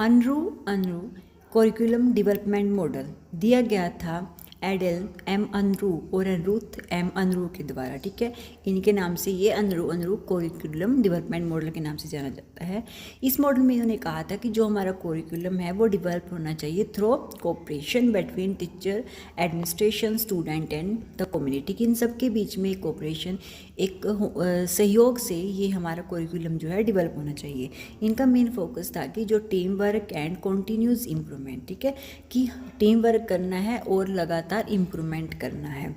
अनरू curriculum development model दिया गया था एडेल एम अनरू और रुथ एम अनरू के द्वारा। ठीक है, इनके नाम से ये अनरू करिकुलम डेवलपमेंट मॉडल के नाम से जाना जाता है। इस मॉडल में इन्होंने कहा था कि जो हमारा करिकुलम है वो डेवलप होना चाहिए through cooperation between teacher, administration, student and the community, कि इन सब के बीच में एक कोऑपरेशन, एक सहयोग से ये हमारा करिकुलम जो है डेवलप होना चाहिए। इनका मेन फोकस था कि जो team work and continuous improvement, ठीक है, कि टीम वर्क करना है और लगातार इम्प्रूवमेंट करना है।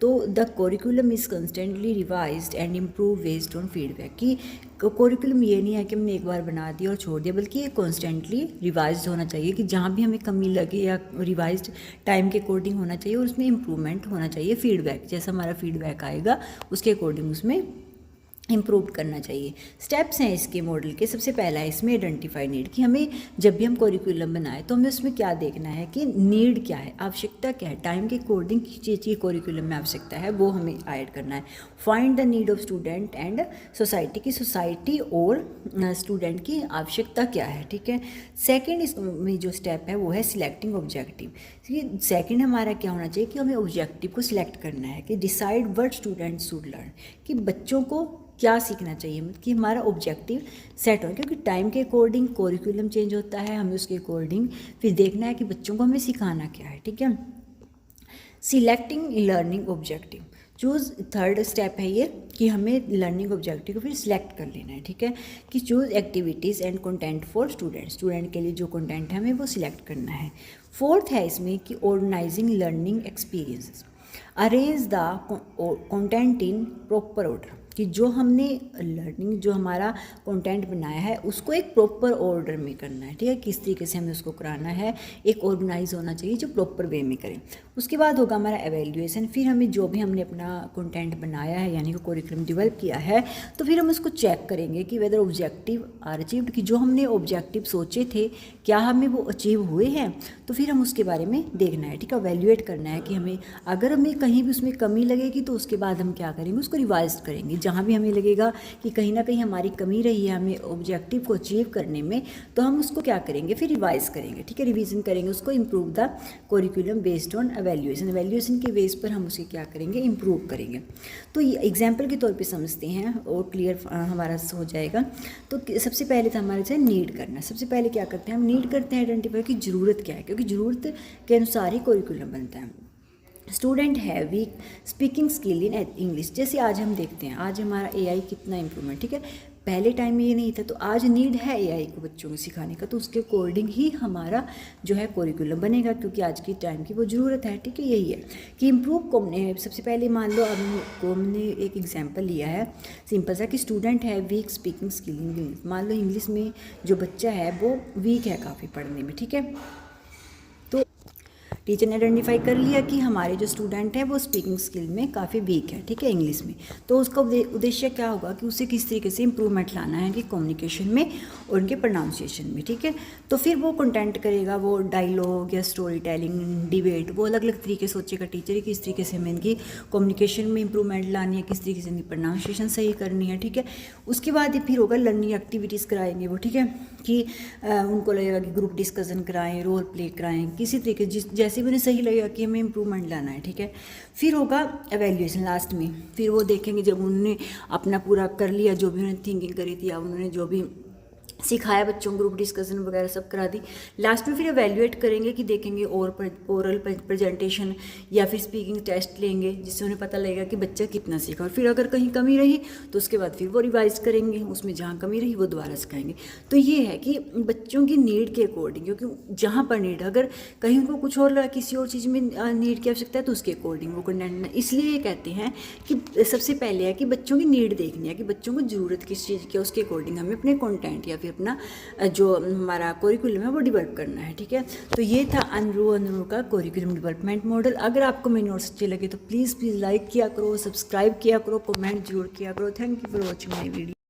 तो the curriculum is constantly revised and improve based on feedback, कि करिकुलम ये नहीं है कि हमने एक बार बना दिया और छोड़ दिया, बल्कि ये कॉन्स्टेंटली रिवाइज्ड होना चाहिए, कि जहाँ भी हमें कमी लगे या रिवाइज्ड टाइम के अकॉर्डिंग होना चाहिए और उसमें इम्प्रूवमेंट होना चाहिए। फीडबैक, जैसा हमारा फीडबैक आएगा उसके अकॉर्डिंग उसमें इम्प्रूव करना चाहिए। स्टेप्स हैं इसके मॉडल के। सबसे पहला है इसमें आइडेंटिफाई नीड, कि हमें जब भी हम करिकुलम बनाए तो हमें उसमें क्या देखना है कि नीड क्या है, आवश्यकता क्या है, टाइम के अकॉर्डिंग किस चीज़ की करिकुलम में आवश्यकता है वो हमें ऐड करना है। Find the need of student and society, की सोसाइटी और स्टूडेंट की आवश्यकता क्या है। ठीक है, सेकेंड इसमें जो स्टेप है वो है सिलेक्टिंग ऑब्जेक्टिव। सेकेंड हमारा क्या होना चाहिए कि हमें ऑब्जेक्टिव को सिलेक्ट करना है, कि decide what student should learn, कि बच्चों को क्या सीखना चाहिए, मतलब कि हमारा ऑब्जेक्टिव सेट हो, क्योंकि टाइम के अकॉर्डिंग करिकुलम चेंज होता है, हमें उसके अकॉर्डिंग फिर देखना है कि बच्चों को हमें सिखाना क्या है। ठीक है, selecting learning objective, choose third step है ये, कि हमें लर्निंग ऑब्जेक्टिव को फिर सिलेक्ट कर लेना है। ठीक है, कि choose activities and content for student के लिए जो कंटेंट है हमें वो सिलेक्ट करना है। फोर्थ है इसमें कि organising learning experiences, arrange the content in proper order, कि जो हमने लर्निंग जो हमारा कंटेंट बनाया है उसको एक प्रॉपर ऑर्डर में करना है। ठीक है, किस तरीके से हमें उसको कराना है, एक ऑर्गेनाइज होना चाहिए जो प्रॉपर वे में करें। उसके बाद होगा हमारा एवेल्यूएशन, फिर हमें जो भी हमने अपना कंटेंट बनाया है यानी कि करिकुलम डेवलप किया है तो फिर हम उसको चेक करेंगे कि वेदर ऑब्जेक्टिव आर अचीव्ड, कि जो हमने ऑब्जेक्टिव सोचे थे क्या हमें वो अचीव हुए हैं, तो फिर हम उसके बारे में देखना है। ठीक है, एवेल्यूएट करना है कि हमें अगर हमें कहीं भी उसमें कमी लगेगी तो उसके बाद हम क्या करेंगे, उसको रिवाइज करेंगे। जहाँ भी हमें लगेगा कि कहीं ना कहीं हमारी कमी रही है हमें ऑब्जेक्टिव को अचीव करने में, तो हम उसको क्या करेंगे, फिर रिवाइज करेंगे। ठीक है, रिवीजन करेंगे उसको, improve the curriculum based on evaluation के बेस पर हम उसे क्या करेंगे, इम्प्रूव करेंगे। तो ये एग्जाम्पल के तौर पे समझते हैं और क्लियर हमारा हो जाएगा। तो सबसे पहले तो हमारे से नीड करना, सबसे पहले क्या करते हैं हम, नीड करते हैं आइडेंटिफाई की ज़रूरत क्या है, क्योंकि ज़रूरत के अनुसार ही करिकुलम बनता है। स्टूडेंट है weak speaking skill in English, जैसे आज हम देखते हैं आज हमारा एआई कितना इम्प्रूवमेंट, ठीक है, पहले टाइम में ये नहीं था, तो आज नीड है एआई को बच्चों को सिखाने का, तो उसके अकॉर्डिंग ही हमारा जो है करिकुलम बनेगा, क्योंकि आज की टाइम की वो ज़रूरत है। ठीक है, यही है कि इम्प्रूव को हमने सबसे पहले मान लो हमने एक एग्जांपल लिया है सिंपल सा, कि स्टूडेंट है weak speaking skill in English. मान लो इंग्लिश में जो बच्चा है वो वीक है काफ़ी पढ़ने में। ठीक है, टीचर ने आइडेंटिफाई कर लिया कि हमारे जो स्टूडेंट हैं वो स्पीकिंग स्किल में काफ़ी वीक है। ठीक है, इंग्लिश में, तो उसका उद्देश्य क्या होगा कि उसे किस तरीके से इम्प्रूवमेंट लाना है कि कम्युनिकेशन में और उनके प्रोनाउंसिएशन में। ठीक है, तो फिर वो कंटेंट करेगा, वो डायलॉग या स्टोरी टेलिंग, डिबेट, वो अलग अलग तरीके सोचेगा टीचर ही किस तरीके से हमें इनकी कम्युनिकेशन में इंप्रूवमेंट लानी है, किस तरीके से इनकी प्रोनाउंसिएशन सही करनी है। ठीक है, उसके बाद फिर होगा लर्निंग एक्टिविटीज़ कराएंगे वो। ठीक है, कि उनको लगेगा कि ग्रुप डिस्कशन कराएं, रोल प्ले कराएं, किसी तरीके जैसे भी उन्हें सही लगेगा कि हमें इम्प्रूवमेंट लाना है। ठीक है, फिर होगा एवेल्यूएशन लास्ट में, फिर वो देखेंगे जब उन्होंने अपना पूरा कर लिया जो भी उन्होंने थिंकिंग करी थी या उन्होंने जो भी सिखाया बच्चों को, ग्रुप डिस्कशन वगैरह सब करा दी, लास्ट में फिर एवेल्यूएट करेंगे कि देखेंगे ओरल प्रेजेंटेशन या फिर स्पीकिंग टेस्ट लेंगे, जिससे उन्हें पता लगेगा कि बच्चा कितना सीखा, और फिर अगर कहीं कमी रही तो उसके बाद फिर वो रिवाइज करेंगे, उसमें जहाँ कमी रही वो दोबारा सिखाएंगे। तो ये है कि बच्चों की नीड के अकॉर्डिंग, क्योंकि जहाँ पर नीड, अगर कहीं उनको कुछ और लगा, किसी और चीज़ में नीड की आवश्यकता है तो उसके अकॉर्डिंग वो कंटेंट, इसलिए ये कहते हैं कि सबसे पहले है कि बच्चों की नीड देखनी है कि बच्चों को ज़रूरत किस चीज़ की है, उसके अकॉर्डिंग हमें अपने कंटेंट या फिर अपना जो हमारा करिकुलम है वो डेवलप करना है। ठीक है, तो ये था अनरू का करिकुलम डेवलपमेंट मॉडल। अगर आपको मेरे नोट्स अच्छे लगे तो प्लीज़ लाइक किया करो, सब्सक्राइब किया करो, कमेंट जरूर किया करो। Thank you for watching my video.